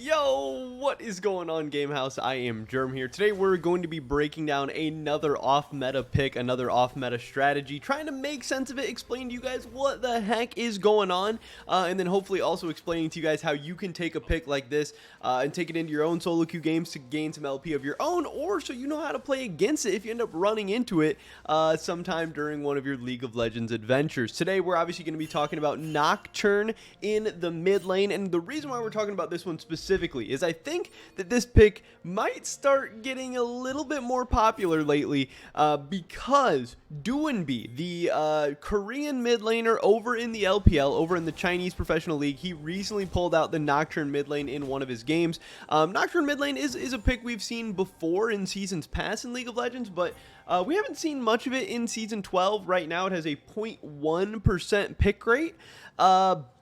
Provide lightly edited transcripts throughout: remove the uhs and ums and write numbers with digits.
Yo, what is going on, Gamehouse? I am Germ here. Today we're going to be breaking down another off-meta pick, another off-meta strategy, trying to make sense of it, explain to you guys what the heck is going on, and then hopefully also explaining to you guys how you can take a pick like this and take it into your own solo queue games to gain some LP of your own, or so you know how to play against it if you end up running into it sometime during one of your League of Legends adventures. Today we're obviously going to be talking about Nocturne in the mid lane, and the reason why we're talking about this one specifically is I think that this pick might start getting a little bit more popular lately because Doinb, the Korean mid laner over in the LPL, over in the Chinese Professional League, he recently pulled out the Nocturne mid lane in one of his games. Nocturne mid lane is a pick we've seen before in seasons past in League of Legends, but we haven't seen much of it in Season 12. Right now it has a 0.1% pick rate.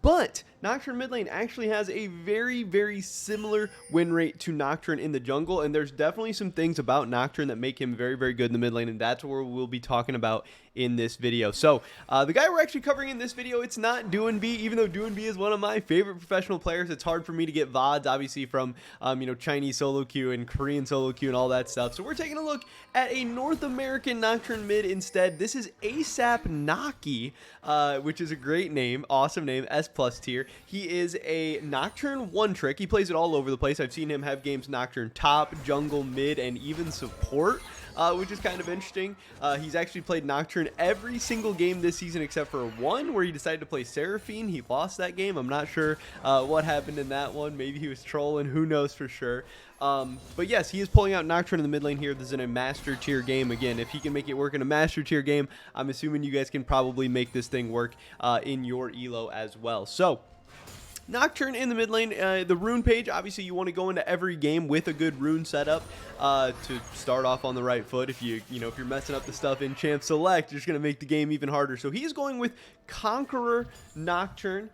But Nocturne mid lane actually has a very similar win rate to Nocturne in the jungle, and there's definitely some things about Nocturne that make him very good in the mid lane, and that's what we'll be talking about in this video. So the guy we're actually covering in this video, it's not Doinb, even though Doinb is one of my favorite professional players. It's hard for me to get VODs, obviously, from Chinese solo queue and Korean solo queue and all that stuff. So we're taking a look at a North American Nocturne mid instead. This is ASAP Naki, which is a great name, awesome name, S+ tier. He is a Nocturne one trick. He plays it all over the place. I've seen him have games Nocturne top, jungle, mid, and even support, which is kind of interesting. He's actually played Nocturne every single game this season except for one where he decided to play Seraphine. He lost that game. I'm not sure what happened in that one. Maybe he was trolling. Who knows for sure. But yes, he is pulling out Nocturne in the mid lane here. This is in a master tier game. Again, if he can make it work in a master tier game, I'm assuming you guys can probably make this thing work in your elo as well. So Nocturne in the mid lane, the rune page, obviously you want to go into every game with a good rune setup to start off on the right foot. If if you're messing up the stuff in Champ Select, you're just going to make the game even harder. So he's going with Conqueror Nocturne.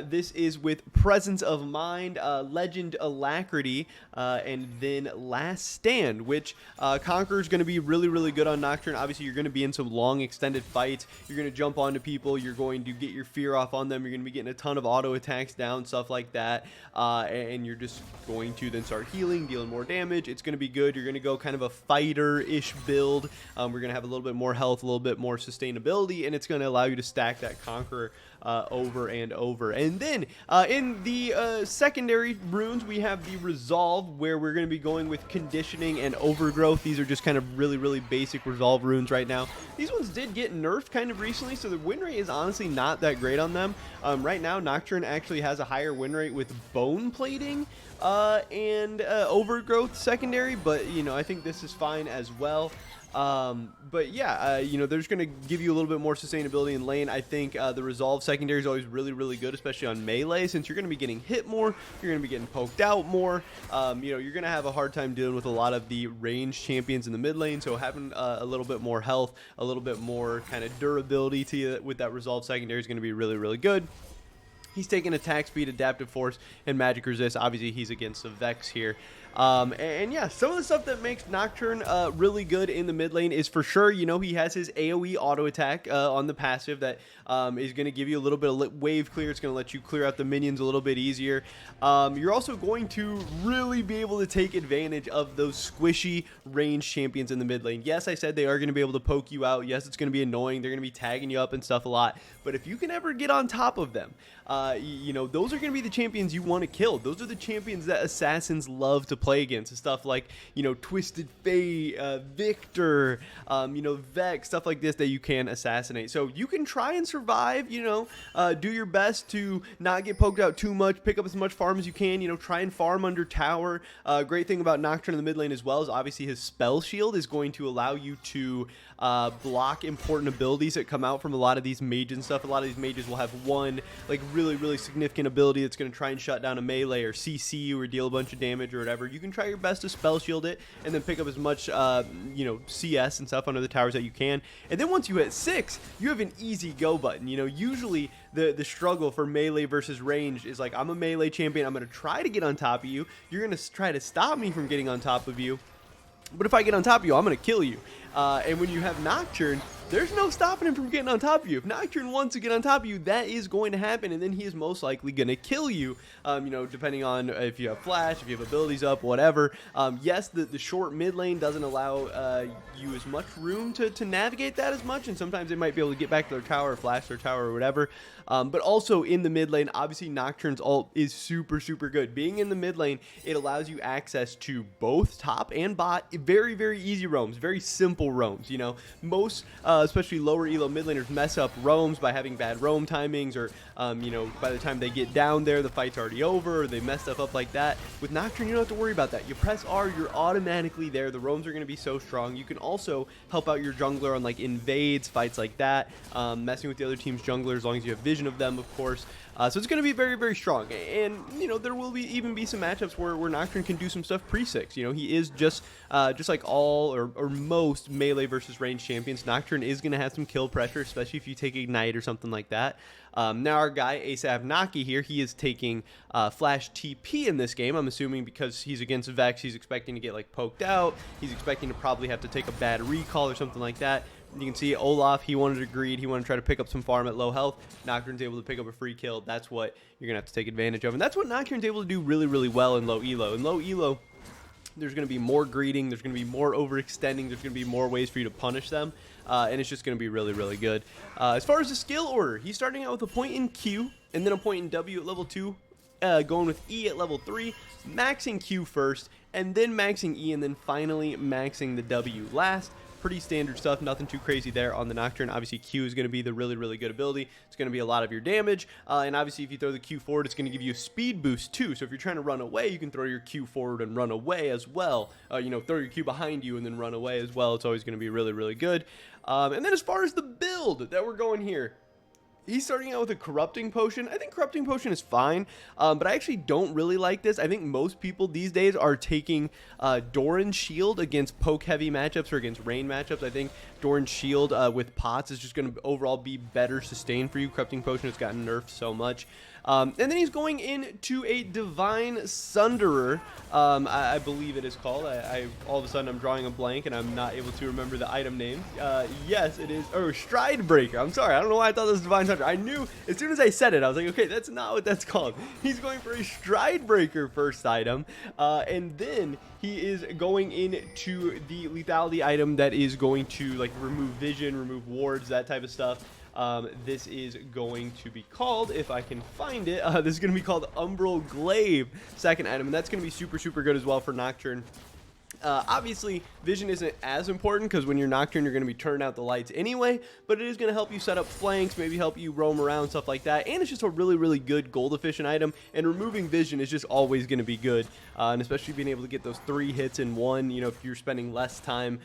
This is with Presence of Mind, Legend Alacrity, and then Last Stand, which Conqueror is going to be really good on Nocturne. Obviously, you're going to be in some long extended fights. You're going to jump onto people. You're going to get your fear off on them. You're going to be getting a ton of auto attacks down, stuff like that, and you're just going to then start healing, dealing more damage. It's going to be good. You're going to go kind of a fighter-ish build. We're going to have a little bit more health, a little bit more sustainability, and it's going to allow you to stack that Conqueror over and over. And then in the secondary runes, we have the Resolve, where we're going to be going with Conditioning and Overgrowth. These are just kind of really basic Resolve runes right now. These ones did get nerfed kind of recently, so the win rate is honestly not that great on them. Right now, Nocturne actually has a higher win rate with Bone Plating and Overgrowth secondary, but I think this is fine as well. But yeah, they're just going to give you a little bit more sustainability in lane. I think the Resolve secondary is always really good, especially on melee, since you're going to be getting hit more, you're going to be getting poked out more. You're going to have a hard time dealing with a lot of the ranged champions in the mid lane, so having a little bit more health, a little bit more kind of durability to you with that Resolve secondary is going to be really good. He's taking attack speed, adaptive force, and magic resist. Obviously, he's against the Vex here. And yeah, some of the stuff that makes Nocturne really good in the mid lane is for sure, he has his AoE auto attack on the passive that is going to give you a little bit of wave clear. It's going to let you clear out the minions a little bit easier. You're also going to really be able to take advantage of those squishy ranged champions in the mid lane. Yes, I said they are going to be able to poke you out. Yes, it's going to be annoying. They're going to be tagging you up and stuff a lot. But if you can ever get on top of them, those are going to be the champions you want to kill. Those are the champions that assassins love to play against. Stuff like, Twisted Fate, Victor, Vex, stuff like this that you can assassinate. So you can try and survive, do your best to not get poked out too much, pick up as much farm as you can, try and farm under tower. Great thing about Nocturne in the mid lane as well is obviously his spell shield is going to allow you to block important abilities that come out from a lot of these mages and stuff. A lot of these mages will have one really significant ability that's going to try and shut down a melee or CC you or deal a bunch of damage or whatever. You can try your best to spell shield it and then pick up as much CS and stuff under the towers that you can. And then once you hit 6, you have an easy go button. Usually the struggle for melee versus range is like, I'm a melee champion, I'm going to try to get on top of you, you're going to try to stop me from getting on top of you. But if I get on top of you, I'm going to kill you. And when you have Nocturne, there's no stopping him from getting on top of you. If Nocturne wants to get on top of you, that is going to happen, and then he is most likely going to kill you, you know, depending on if you have flash, if you have abilities up, whatever. Yes, the short mid lane doesn't allow you as much room to navigate that as much, and sometimes they might be able to get back to their tower or flash their tower or whatever. But also in the mid lane, obviously Nocturne's ult is super, super good. Being in the mid lane, it allows you access to both top and bot. Very, very easy roams, very simple roams. You know, most especially lower elo mid laners mess up roams by having bad roam timings, or you know, by the time they get down there, the fight's already over, or they mess stuff up like that. With Nocturne, you don't have to worry about that. You press R, you're automatically there. The roams are going to be so strong. You can also help out your jungler on like invades, fights like that, messing with the other team's jungler as long as you have vision of them, of course. So it's going to be very, very strong. And, you know, there will even be some matchups where Nocturne can do some stuff pre-6. You know, he is just like all or most melee versus range champions. Nocturne is going to have some kill pressure, especially if you take Ignite or something like that. Now our guy, Asav Naki here, he is taking Flash TP in this game. I'm assuming because he's against Vex, he's expecting to get like poked out. He's expecting to probably have to take a bad recall or something like that. You can see Olaf, he wanted to greed, he wanted to try to pick up some farm at low health. Nocturne's able to pick up a free kill. That's what you're going to have to take advantage of. And that's what Nocturne's able to do really, really well in low elo. In low elo, there's going to be more greeting, there's going to be more overextending, there's going to be more ways for you to punish them. And it's just going to be really, really good. As far as the skill order, he's starting out with a point in Q, and then a point in W at level 2, going with E at level 3, maxing Q first, and then maxing E, and then finally maxing the W last. Pretty standard stuff, nothing too crazy there on the Nocturne. Obviously, Q is going to be the really, really good ability. It's going to be a lot of your damage, and obviously, if you throw the Q forward, it's going to give you a speed boost too. So if you're trying to run away, you can throw your Q forward and run away as well. You know, throw your Q behind you and then run away as well. It's always going to be really, really good. And then as far as the build that we're going here, he's starting out with a Corrupting Potion. I think Corrupting Potion is fine, but I actually don't really like this. I think most people these days are taking Doran's Shield against poke-heavy matchups or against rain matchups. I think Doran's Shield with pots is just going to overall be better sustained for you. Corrupting Potion has gotten nerfed so much. And then he's going into a Divine Sunderer, I believe it is called. All of a sudden I'm drawing a blank and I'm not able to remember the item name. Yes, it is. Oh, Stride Breaker. I'm sorry. I don't know why I thought this was Divine Sunderer. I knew as soon as I said it, I was like, okay, that's not what that's called. He's going for a Stride Breaker first item, and then he is going into the lethality item that is going to like remove vision, remove wards, that type of stuff. This is going to be called, if I can find it, this is going to be called Umbral Glaive, second item, and that's going to be super, super good as well for Nocturne. Obviously, vision isn't as important because when you're Nocturne, you're going to be turning out the lights anyway, but it is going to help you set up flanks, maybe help you roam around, stuff like that, and it's just a really, really good gold efficient item, and removing vision is just always going to be good, and especially being able to get those 3 hits in one. You know, if you're spending less time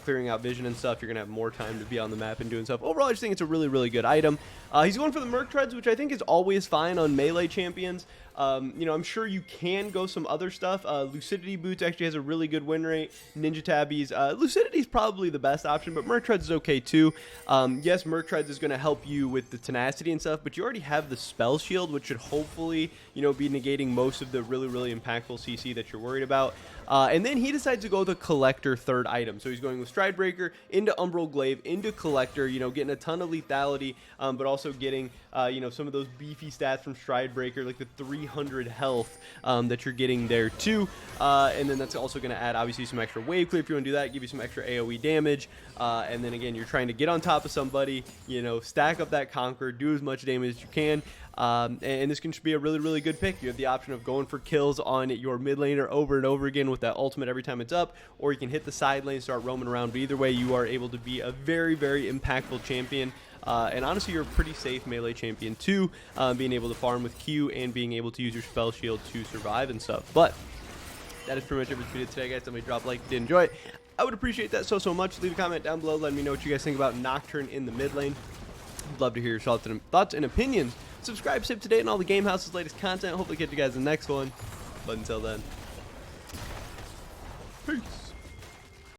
clearing out vision and stuff, you're going to have more time to be on the map and doing stuff. Overall, I just think it's a really, really good item. He's going for the Merc Treads, which I think is always fine on melee champions. You know, I'm sure you can go some other stuff. Lucidity Boots actually has a really good win rate. Ninja Tabbies, Lucidity is probably the best option, but Merc Treads is okay too. Yes, Merc Treads is going to help you with the tenacity and stuff, but you already have the Spell Shield, which should hopefully, you know, be negating most of the really, really impactful CC that you're worried about. And then he decides to go with the Collector third item. So he's going with Stride Breaker into Umbral Glaive into Collector, you know, getting a ton of lethality, but also getting, you know, some of those beefy stats from Stride Breaker, like the 300 health that you're getting there too. And then that's also going to add obviously some extra wave clear if you want to do that, give you some extra AoE damage. And then again, you're trying to get on top of somebody, you know, stack up that Conquer, do as much damage as you can. And this can just be a really, really good pick. You have the option of going for kills on your mid laner over and over again with that ultimate every time it's up, or you can hit the side lane, start roaming around. But either way, you are able to be a very, very impactful champion. And honestly, you're a pretty safe melee champion too, being able to farm with Q and being able to use your spell shield to survive and stuff. But that is pretty much everything we did today, guys. Somebody drop a like if you did enjoy it. I would appreciate that so much. Leave a comment down below. Let me know what you guys think about Nocturne in the mid lane. I'd love to hear your thoughts and opinions. Subscribe, stay up to date on all the Game House's latest content. Hopefully catch you guys in the next one. But until then, peace.